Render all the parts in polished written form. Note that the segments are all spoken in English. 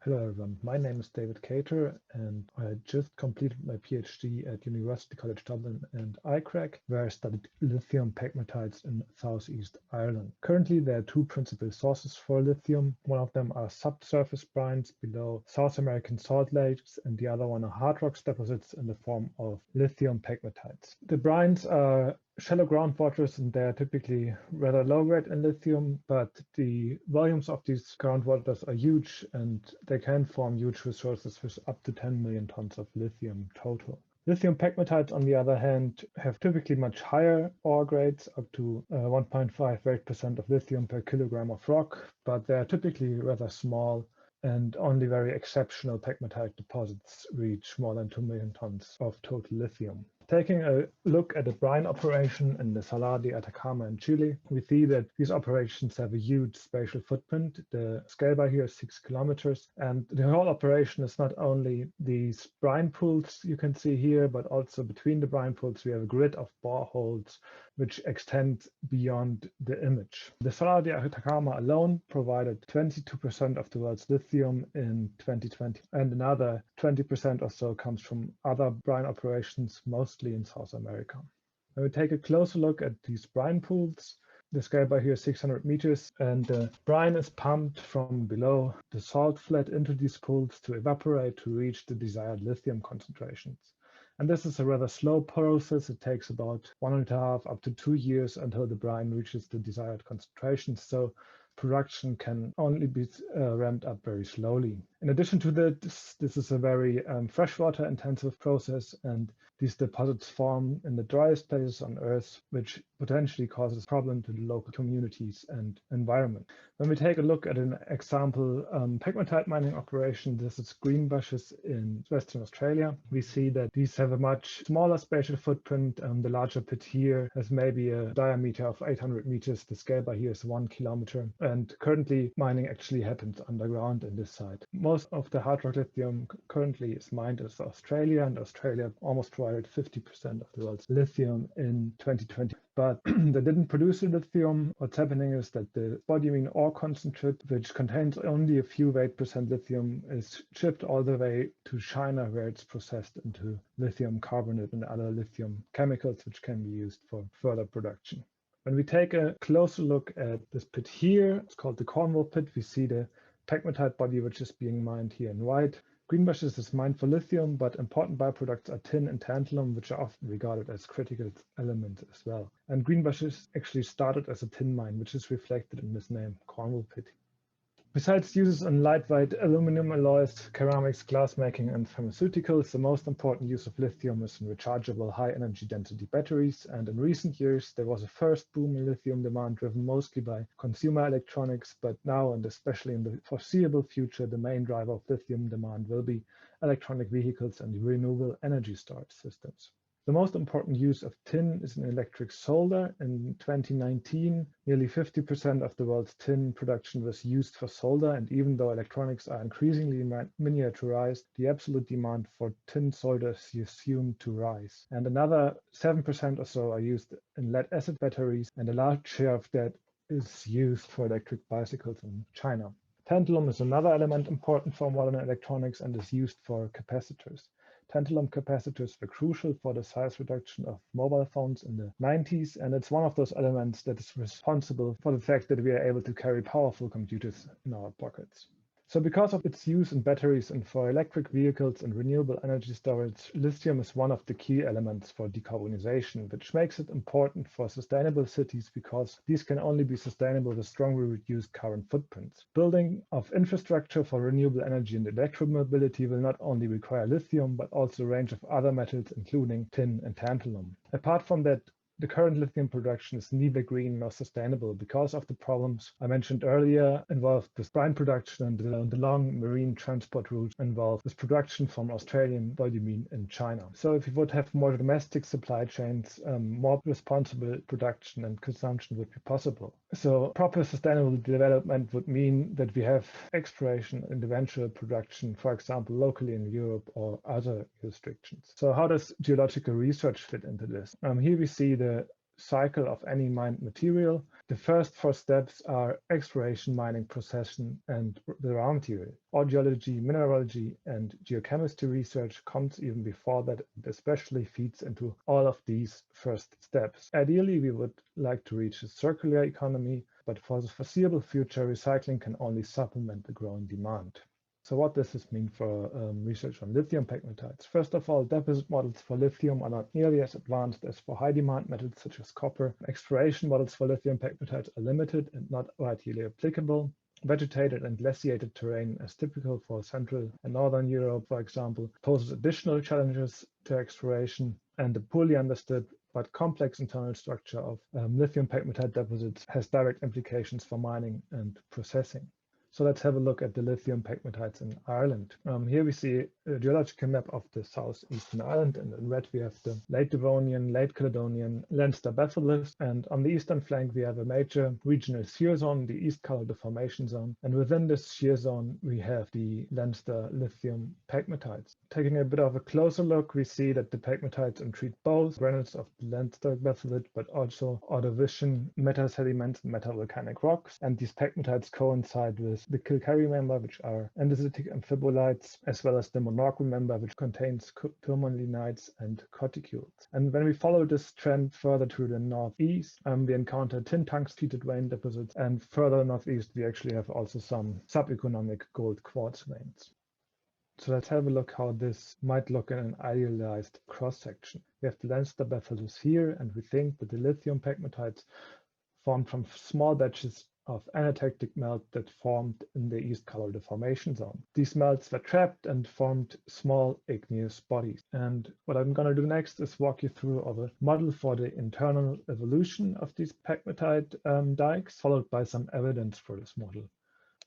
Hello everyone, my name is David Cater and I just completed my PhD at University College Dublin and ICRAC, where I studied lithium pegmatites in Southeast Ireland. Currently there are two principal sources for lithium. One of them are subsurface brines below South American salt lakes and the other one are hard rock deposits in the form of lithium pegmatites. The brines are shallow groundwaters and they're typically rather low grade in lithium, but the volumes of these groundwaters are huge and they can form huge resources with up to 10 million tons of lithium total. Lithium pegmatites, on the other hand, have typically much higher ore grades, up to 1.58% of lithium per kilogram of rock, but they're typically rather small and only very exceptional pegmatite deposits reach more than 2 million tons of total lithium. Taking a look at a brine operation in the Salar de Atacama in Chile, we see that these operations have a huge spatial footprint. The scale by here is 6 kilometers, and the whole operation is not only these brine pools you can see here, but also between the brine pools we have a grid of boreholes which extend beyond the image. The Salar de Atacama alone provided 22% of the world's lithium in 2020, and another 20% or so comes from other brine operations, mostly in South America. When we take a closer look at these brine pools, the scale by here is 600 meters, and the brine is pumped from below the salt flat into these pools to evaporate to reach the desired lithium concentrations. And this is a rather slow process. It takes about 1.5 up to 2 years until the brine reaches the desired concentrations. So production can only be ramped up very slowly. In addition to that, this is a very freshwater intensive process, and these deposits form in the driest places on Earth, which potentially causes problem to the local communities and environment. When we take a look at an example pegmatite mining operation, this is Greenbushes in Western Australia. We see that these have a much smaller spatial footprint. The larger pit here has maybe a diameter of 800 meters. The scale by here is 1 kilometer. And currently mining actually happens underground in this site. Most of the hard rock lithium currently is mined in Australia, and Australia almost provided 50% of the world's lithium in 2020. But they didn't produce the lithium. What's happening is that the spodumene ore concentrate, which contains only a few weight percent lithium, is shipped all the way to China, where it's processed into lithium carbonate and other lithium chemicals, which can be used for further production. When we take a closer look at this pit here, it's called the Cornwall pit. We see the pegmatite body, which is being mined here in white. Greenbushes is mined for lithium, but important byproducts are tin and tantalum, which are often regarded as critical elements as well. And Greenbushes actually started as a tin mine, which is reflected in this name, Cornwall pit. Besides uses in lightweight aluminum alloys, ceramics, glassmaking, and pharmaceuticals, the most important use of lithium is in rechargeable high-energy density batteries. And in recent years, there was a first boom in lithium demand driven mostly by consumer electronics, but now, and especially in the foreseeable future, the main driver of lithium demand will be electronic vehicles and renewable energy storage systems. The most important use of tin is in electric solder. In 2019, nearly 50% of the world's tin production was used for solder, and even though electronics are increasingly miniaturized, the absolute demand for tin solder is assumed to rise. And another 7% or so are used in lead-acid batteries, and a large share of that is used for electric bicycles in China. Tantalum is another element important for modern electronics and is used for capacitors. Tantalum capacitors were crucial for the size reduction of mobile phones in the 90s, and it's one of those elements that is responsible for the fact that we are able to carry powerful computers in our pockets. So because of its use in batteries and for electric vehicles and renewable energy storage, lithium is one of the key elements for decarbonization, which makes it important for sustainable cities because these can only be sustainable with strongly reduced carbon footprints. Building of infrastructure for renewable energy and electromobility will not only require lithium, but also a range of other metals, including tin and tantalum. Apart from that, the current lithium production is neither green nor sustainable because of the problems I mentioned earlier involved with brine production and the long marine transport routes involved with production from Australian spodumene in China. So if we would have more domestic supply chains, more responsible production and consumption would be possible. So proper sustainable development would mean that we have exploration and eventual production, for example, locally in Europe or other jurisdictions. So how does geological research fit into this? Here we see the cycle of any mined material. The first 4 steps are exploration, mining, processing, and the raw material. Geology, mineralogy, and geochemistry research comes even before that, and especially feeds into all of these first steps. Ideally, we would like to reach a circular economy, but for the foreseeable future, recycling can only supplement the growing demand. So what does this mean for research on lithium pegmatites? First of all, deposit models for lithium are not nearly as advanced as for high demand metals such as copper. Exploration models for lithium pegmatites are limited and not widely applicable. Vegetated and glaciated terrain, as typical for Central and Northern Europe, for example, poses additional challenges to exploration, and the poorly understood but complex internal structure of lithium pegmatite deposits has direct implications for mining and processing. So let's have a look at the lithium pegmatites in Ireland. Here we see a geological map of the southeastern Ireland, and in red we have the late Devonian, late Caledonian, Leinster batholiths, and on the eastern flank we have a major regional shear zone, the East Calder Deformation Zone, and within this shear zone we have the Leinster lithium pegmatites. Taking a bit of a closer look, we see that the pegmatites entreat both granites of the Leinster batholith, but also Ordovician metasediments and metavolcanic rocks, and these pegmatites coincide with the Kilkerry member, which are andesitic amphibolites, as well as the Monorque member, which contains tourmalinites and corticules. And when we follow this trend further to the northeast, we encounter tin tungsten vein deposits, and further northeast we actually have also some subeconomic gold quartz veins. So let's have a look how this might look in an idealized cross-section. We have the Leinster batholiths here, and we think that the lithium pegmatites formed from small batches of anatectic melt that formed in the East Calder Deformation Zone. These melts were trapped and formed small igneous bodies. And what I'm going to do next is walk you through a model for the internal evolution of these pegmatite dikes, followed by some evidence for this model.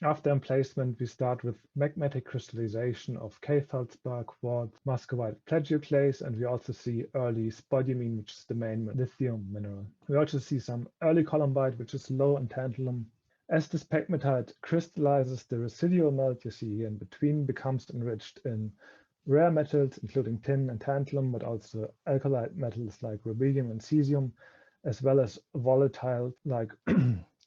After emplacement, we start with magmatic crystallization of K-feldspar, quartz, muscovite, plagioclase, and we also see early spodumene, which is the main lithium mineral. We also see some early columbite, which is low in tantalum. As this pegmatite crystallizes, the residual melt you see here in between becomes enriched in rare metals, including tin and tantalum, but also alkalite metals like rubidium and cesium, as well as volatile like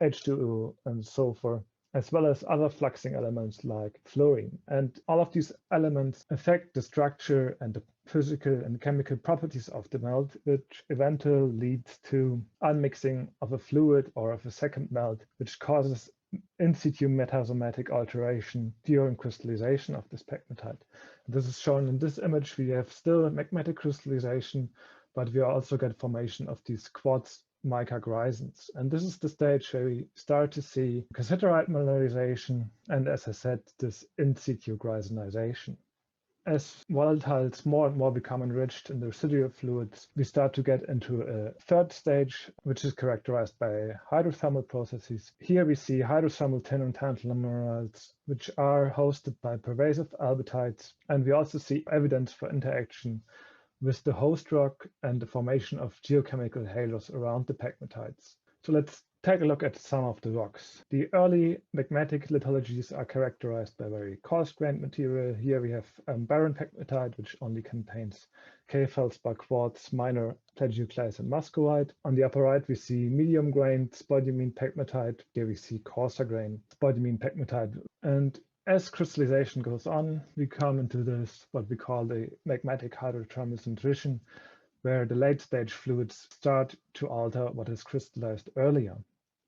H2O and sulfur, as well as other fluxing elements like fluorine. And all of these elements affect the structure and the physical and chemical properties of the melt, which eventually leads to unmixing of a fluid or of a second melt, which causes in situ metasomatic alteration during crystallization of this pegmatite. This is shown in this image. We have still magmatic crystallization, but we also get formation of these quartz mica grisons. And this is the stage where we start to see cassiterite mineralization and, as I said, this in situ grisonization. As volatiles more and more become enriched in the residual fluids, we start to get into a third stage, which is characterized by hydrothermal processes. Here we see hydrothermal tin and tantalum minerals, which are hosted by pervasive albitites, and we also see evidence for interaction with the host rock and the formation of geochemical halos around the pegmatites. So let's take a look at some of the rocks. The early magmatic lithologies are characterized by very coarse-grained material. Here we have barren pegmatite, which only contains K-feldspar, quartz, minor plagioclase, and muscovite. On the upper right, we see medium-grained spodumene pegmatite. Here we see coarser-grained spodumene pegmatite. And as crystallization goes on, we come into this, what we call the magmatic hydrothermal centration, where the late stage fluids start to alter what is crystallized earlier.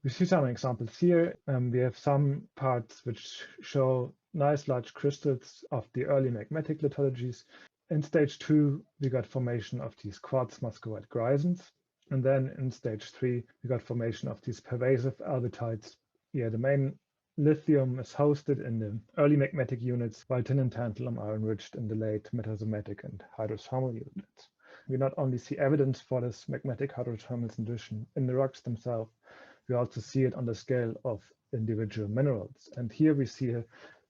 We see some examples here. We have some parts which show nice large crystals of the early magmatic lithologies. In stage 2, we got formation of these quartz muscovite grisons. And then in stage 3, we got formation of these pervasive albitites. Yeah, the main lithium is hosted in the early magmatic units, while tin and tantalum are enriched in the late metasomatic and hydrothermal units. We not only see evidence for this magmatic hydrothermal centration in the rocks themselves, we also see it on the scale of individual minerals. And here we see a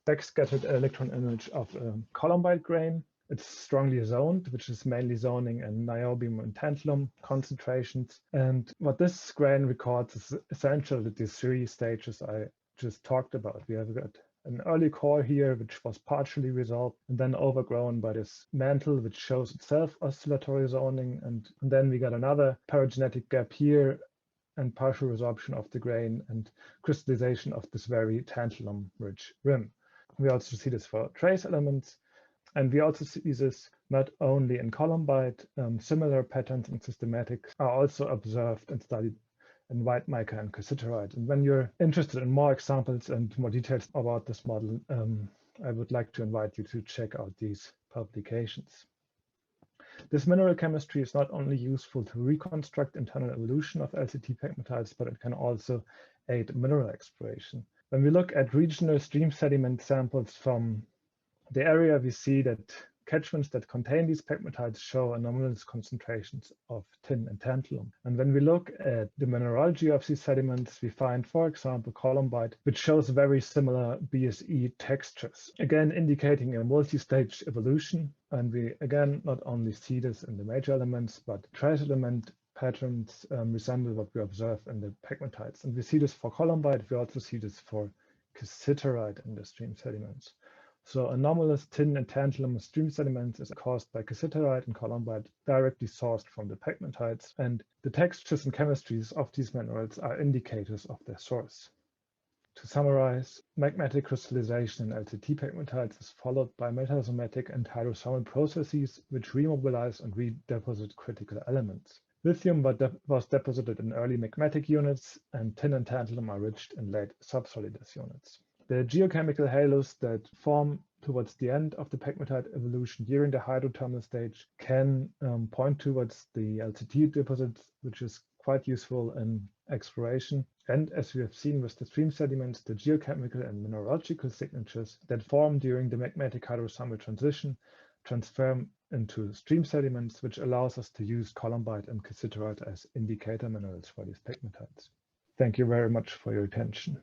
backscattered electron image of a columbite grain. It's strongly zoned, which is mainly zoning in niobium and tantalum concentrations. And what this grain records is essentially the 3 stages I just talked about. We have got an early core here, which was partially resolved and then overgrown by this mantle, which shows itself oscillatory zoning. And then we got another paragenetic gap here and partial resorption of the grain and crystallization of this very tantalum-rich rim. We also see this for trace elements. And we also see this not only in columbite, similar patterns and systematics are also observed and studied in white mica and cassiterite. And when you're interested in more examples and more details about this model, I would like to invite you to check out these publications. This mineral chemistry is not only useful to reconstruct internal evolution of LCT pegmatites, but it can also aid mineral exploration. When we look at regional stream sediment samples from the area, we see that catchments that contain these pegmatites show anomalous concentrations of tin and tantalum. And when we look at the mineralogy of these sediments, we find, for example, columbite, which shows very similar BSE textures, again indicating a multi-stage evolution. And we again not only see this in the major elements, but trace element patterns resemble what we observe in the pegmatites. And we see this for columbite, we also see this for cassiterite in the stream sediments. So anomalous tin and tantalum stream sediments is caused by cassiterite and columbite directly sourced from the pegmatites, and the textures and chemistries of these minerals are indicators of their source. To summarize, magmatic crystallization in LCT pegmatites is followed by metasomatic and hydrothermal processes which remobilize and redeposit critical elements. Lithium was deposited in early magmatic units, and tin and tantalum are enriched in late subsolidus units. The geochemical halos that form towards the end of the pegmatite evolution during the hydrothermal stage can point towards the LCT deposits, which is quite useful in exploration. And as we have seen with the stream sediments, the geochemical and mineralogical signatures that form during the magmatic hydrothermal transition transfer into stream sediments, which allows us to use columbite and cassiterite as indicator minerals for these pegmatites. Thank you very much for your attention.